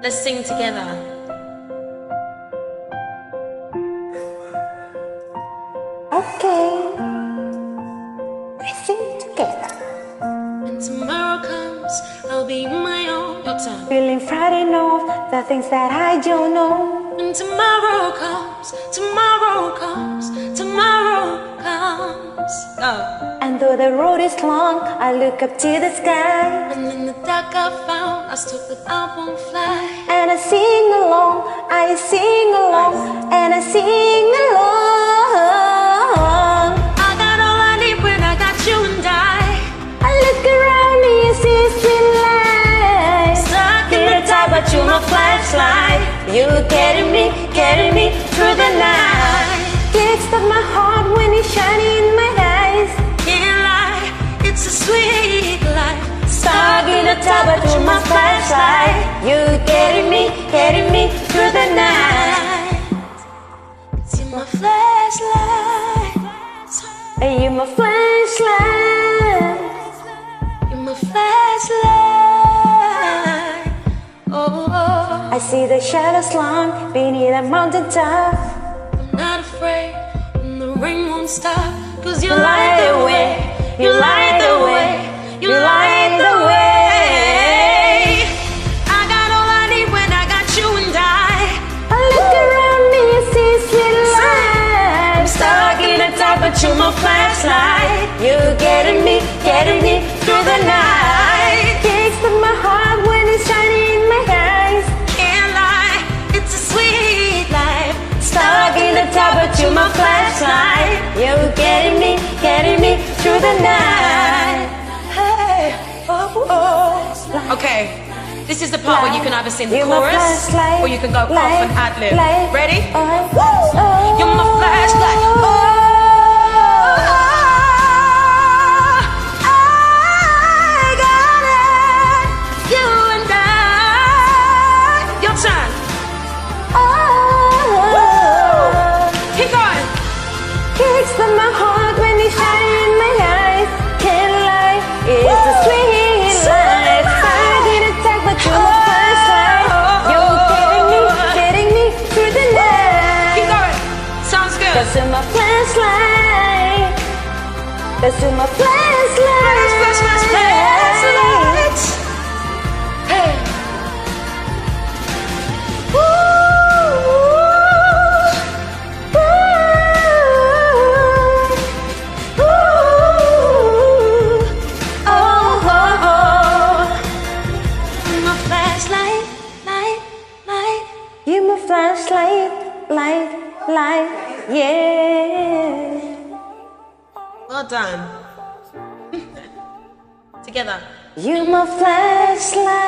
Let's sing together. Okay, let's sing together. When tomorrow comes, I'll be my own. Your turn. Feeling frightened of the things that I don't know. When tomorrow comes, tomorrow comes, tomorrow comes. Go. And though the road is long, I look up to the sky. And in the dark I found, I stood but I won't fly. And I sing along, I sing along, and I sing along. I got all I need when I got you and I look around me and see street lights. Stuck in the dark, but you're my flashlight. You carry me through the night. Kicks of my heart when it's shining in my eyes. Can't lie, it's a sweet life. Stuck in the dark, but you're my flashlight. You carry me through the night. See my flashlight. You're my flashlight. You're my flashlight. Oh, I see the shadows long beneath a mountain top. I'm not afraid when the rain won't stop. Cause you You light the way, you light the way, you light the way. I got all I need when I got you and I look around me and see sweet lights. I'm stuck in the dark, but you're my flashlight. You getting me through the night. Kicks of my heart when it's shining in my eyes. Can't lie, it's a sweet life. Stuck in the dark, but you're my flashlight. You getting me through the night. Hey, oh, oh. Okay, this is the part where you can either sing the You're my chorus flashlight, or you can go off and ad-lib. light. Ready? Oh. You're my flashlight. Oh, I got it. You and I. Your turn. Keep going. Kicks from my heart when it's shining in my eyes. Can't lie, it's a sweet life. Stuck in the dark, but you're my flashlight. You're getting me through the night. Keep going. Sounds good. That's in my flashlight. That's in my flashlight. Flashlight. Hey. My flashlight, light, light. You're my flashlight, light, yeah. Well done. Together. You're my flashlight.